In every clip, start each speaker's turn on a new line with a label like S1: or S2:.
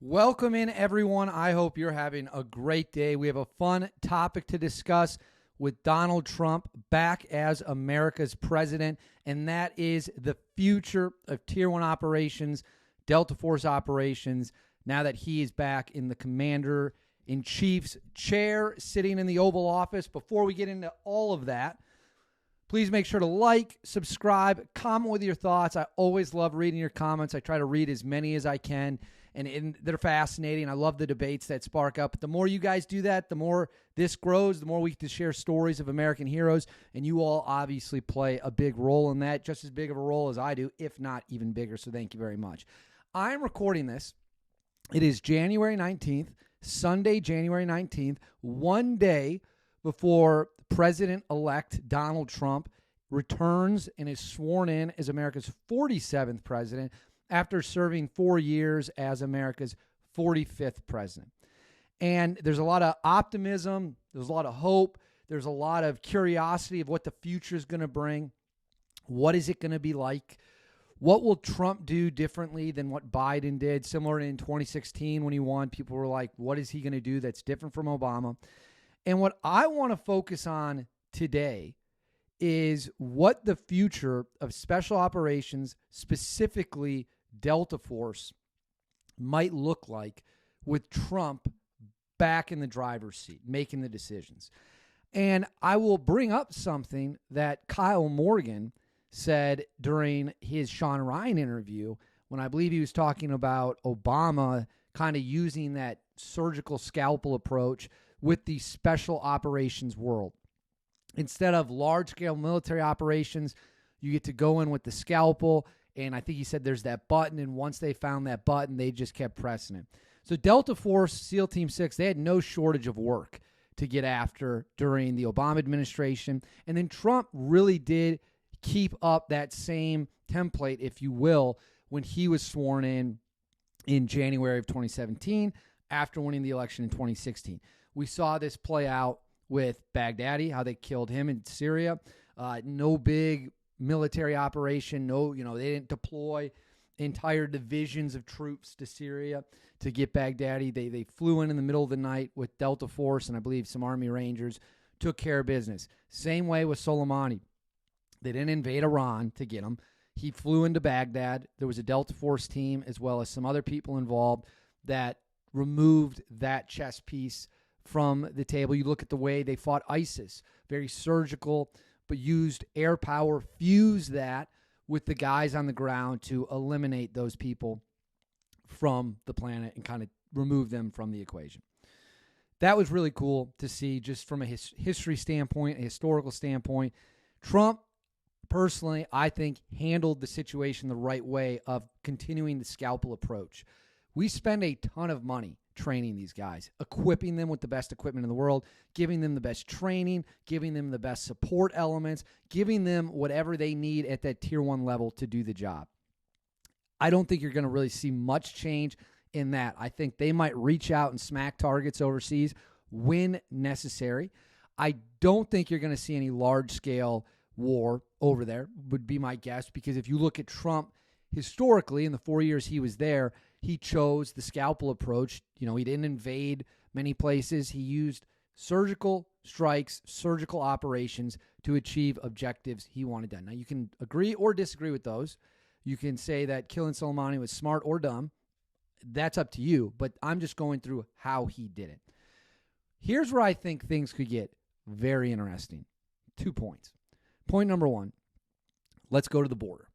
S1: Welcome in, everyone. I hope you're having a great day. We have a fun topic to discuss with Donald Trump back as America's president, and that is the future of Tier 1 operations, Delta Force operations, now that he is back in the Commander-in-Chief's chair, sitting in the Oval Office. Before we get into all of that, please make sure to like, subscribe, comment with your thoughts. I always love reading your comments. I try to read as many as I can. And they're fascinating. I love the debates that spark up. But the more you guys do that, the more this grows, the more we get to share stories of American heroes. And you all obviously play a big role in that, just as big of a role as I do, if not even bigger. So thank you very much. I'm recording this. It is January 19th, Sunday, January 19th, one day before President-elect Donald Trump returns and is sworn in as America's 47th president, after serving 4 years as America's 45th president. And there's a lot of optimism, there's a lot of hope, there's a lot of curiosity of what the future is going to bring. What is it going to be like? What will Trump do differently than what Biden did? Similar in 2016 when he won, people were like, what is he going to do that's different from Obama? And what I want to focus on today is what the future of special operations, specifically Delta Force, might look like with Trump back in the driver's seat, making the decisions. And I will bring up something that Kyle Morgan said during his Sean Ryan interview when I believe he was talking about Obama kind of using that surgical scalpel approach with the special operations world. Instead of large-scale military operations, you get to go in with the scalpel, and I think he said there's that button, and once they found that button, they just kept pressing it. So Delta Force, SEAL Team 6, they had no shortage of work to get after during the Obama administration, and then Trump really did keep up that same template, if you will, when he was sworn in January of 2017 after winning the election in 2016. We saw this play out with Baghdadi, how they killed him in Syria. No big military operation. They didn't deploy entire divisions of troops to Syria to get Baghdadi. They flew in the middle of the night with Delta Force and I believe some Army Rangers, took care of business. Same way with Soleimani. They didn't invade Iran to get him. He flew into Baghdad. There was a Delta Force team as well as some other people involved that removed that chess piece from the table. You look at the way they fought ISIS, very surgical, but used air power, fused that with the guys on the ground to eliminate those people from the planet and kind of remove them from the equation. That was really cool to see just from a history standpoint, a historical standpoint. Trump, personally, I think, handled the situation the right way of continuing the scalpel approach. We spend a ton of money training these guys, equipping them with the best equipment in the world, giving them the best training, giving them the best support elements, giving them whatever they need at that tier 1 level to do the job. I don't think you're going to really see much change in that. I think they might reach out and smack targets overseas when necessary. I don't think you're going to see any large-scale war over there, would be my guess, because if you look at Trump historically in the 4 years he was there, he chose the scalpel approach. He didn't invade many places. He used surgical strikes, surgical operations to achieve objectives he wanted done. Now, you can agree or disagree with those. You can say that killing Soleimani was smart or dumb. That's up to you, but I'm just going through how he did it. Here's where I think things could get very interesting. 2 points. Point number 1, let's go to the border.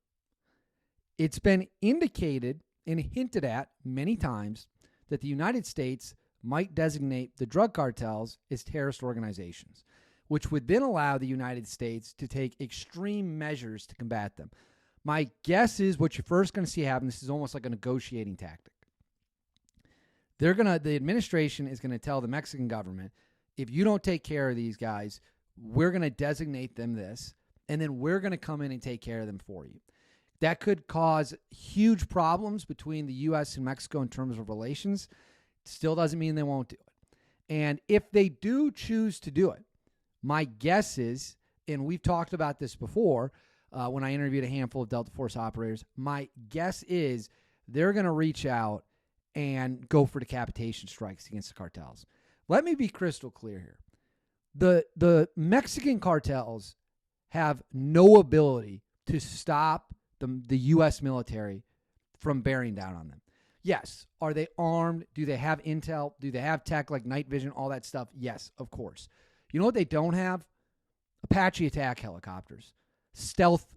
S1: It's been indicated and hinted at many times that the United States might designate the drug cartels as terrorist organizations, which would then allow the United States to take extreme measures to combat them. My guess is what you're first going to see happen, this is almost like a negotiating tactic. The administration is going to tell the Mexican government, if you don't take care of these guys, we're going to designate them this, and then we're going to come in and take care of them for you. That could cause huge problems between the U.S. and Mexico in terms of relations. Still doesn't mean they won't do it. And if they do choose to do it, my guess is, and we've talked about this before when I interviewed a handful of Delta Force operators, my guess is they're going to reach out and go for decapitation strikes against the cartels. Let me be crystal clear here. The Mexican cartels have no ability to stop the U.S. military from bearing down on them. Yes. Are they armed? Do they have intel? Do they have tech like night vision, all that stuff? Yes, of course. You know what they don't have? Apache attack helicopters, stealth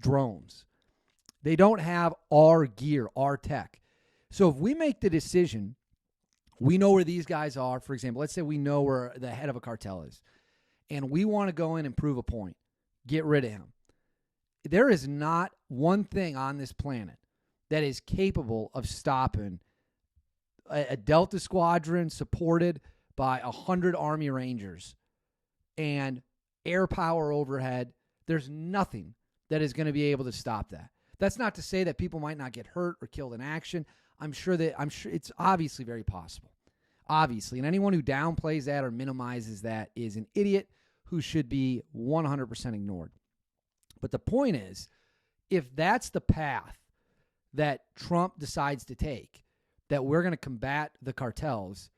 S1: drones. They don't have our gear, our tech. So if we make the decision, we know where these guys are. For example, let's say we know where the head of a cartel is, and we want to go in and prove a point, get rid of him. There is not one thing on this planet that is capable of stopping a Delta squadron supported by 100 Army Rangers and air power overhead. There's nothing that is going to be able to stop that. That's not to say that people might not get hurt or killed in action. I'm sure it's obviously very possible. Obviously. And anyone who downplays that or minimizes that is an idiot who should be 100% ignored. But the point is, if that's the path that Trump decides to take, that we're going to combat the cartels,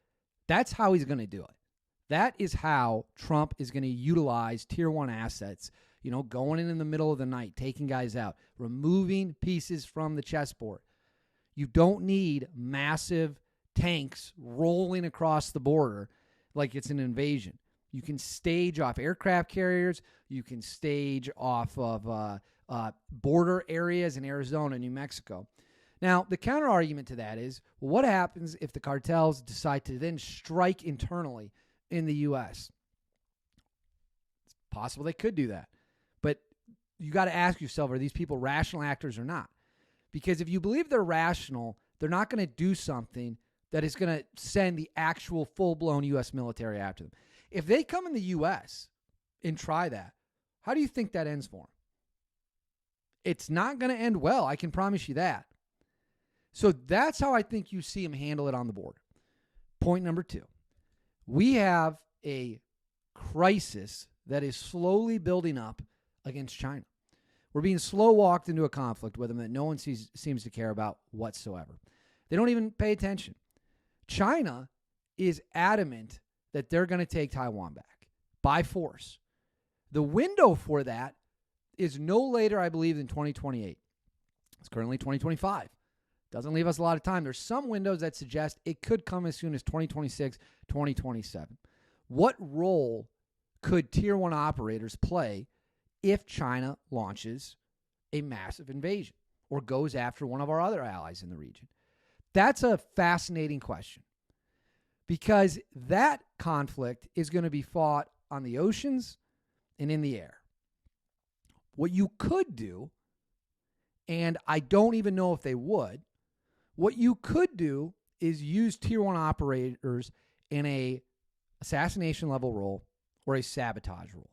S1: that's how he's going to do it. That is how Trump is going to utilize tier one assets, going in the middle of the night, taking guys out, removing pieces from the chessboard. You don't need massive tanks rolling across the border like it's an invasion. You can stage off aircraft carriers. You can stage off of border areas in Arizona and New Mexico. Now, the counter argument to that is, well, what happens if the cartels decide to then strike internally in the U.S.? It's possible they could do that. But you got to ask yourself, are these people rational actors or not? Because if you believe they're rational, they're not going to do something that is going to send the actual full-blown U.S. military after them. If they come in the U.S. and try that, how do you think that ends for them? It's not going to end well. I can promise you that. So that's how I think you see them handle it on the border. Point number 2. We have a crisis that is slowly building up against China. We're being slow walked into a conflict with them that no one seems to care about whatsoever. They don't even pay attention. China is adamant that they're going to take Taiwan back by force. The window for that is no later, I believe, than 2028. It's currently 2025. Doesn't leave us a lot of time. There's some windows that suggest it could come as soon as 2026, 2027. What role could tier one operators play if China launches a massive invasion or goes after one of our other allies in the region? That's a fascinating question, because that conflict is going to be fought on the oceans and in the air. What you could do, and I don't even know if they would, what you could do is use tier one operators in a assassination level role or a sabotage role.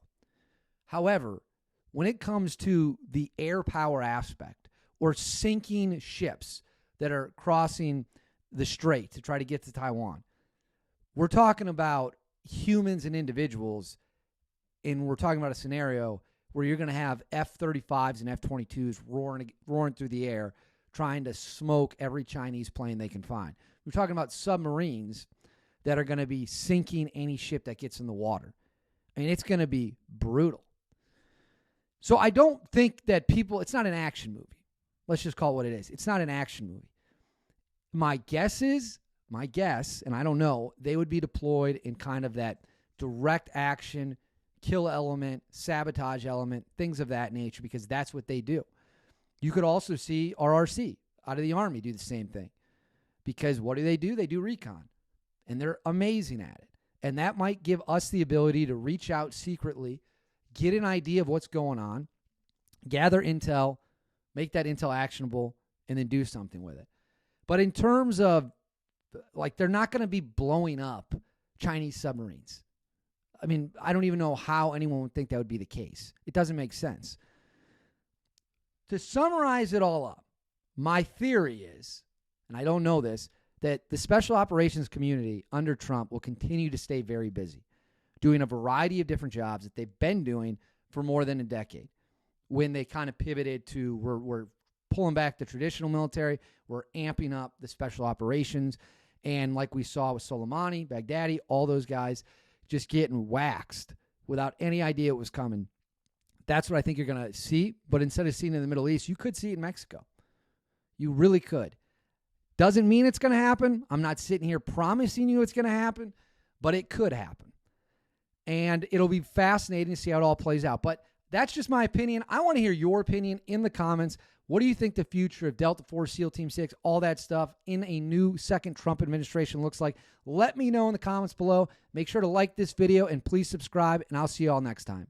S1: However, when it comes to the air power aspect or sinking ships that are crossing the strait to try to get to Taiwan, we're talking about humans and individuals, and we're talking about a scenario where you're going to have F-35s and F-22s roaring through the air, trying to smoke every Chinese plane they can find. We're talking about submarines that are going to be sinking any ship that gets in the water. I mean, it's going to be brutal. So I don't think that it's not an action movie. Let's just call it what it is. It's not an action movie. My guess, and I don't know, they would be deployed in kind of that direct action, kill element, sabotage element, things of that nature, because that's what they do. You could also see RRC out of the Army do the same thing, because what do? They do recon, and they're amazing at it. And that might give us the ability to reach out secretly, get an idea of what's going on, gather intel, make that intel actionable, and then do something with it. But in terms of, they're not going to be blowing up Chinese submarines. I mean, I don't even know how anyone would think that would be the case. It doesn't make sense. To summarize it all up, my theory is, and I don't know this, that the special operations community under Trump will continue to stay very busy, doing a variety of different jobs that they've been doing for more than a decade. When they kind of pivoted to, we're pulling back the traditional military. We're amping up the special operations. And like we saw with Soleimani, Baghdadi, all those guys just getting waxed without any idea it was coming. That's what I think you're going to see. But instead of seeing it in the Middle East, you could see it in Mexico. You really could. Doesn't mean it's going to happen. I'm not sitting here promising you it's going to happen, but it could happen. And it'll be fascinating to see how it all plays out. But that's just my opinion. I want to hear your opinion in the comments. What do you think the future of Delta Force, SEAL Team 6, all that stuff in a new second Trump administration looks like? Let me know in the comments below. Make sure to like this video and please subscribe, and I'll see you all next time.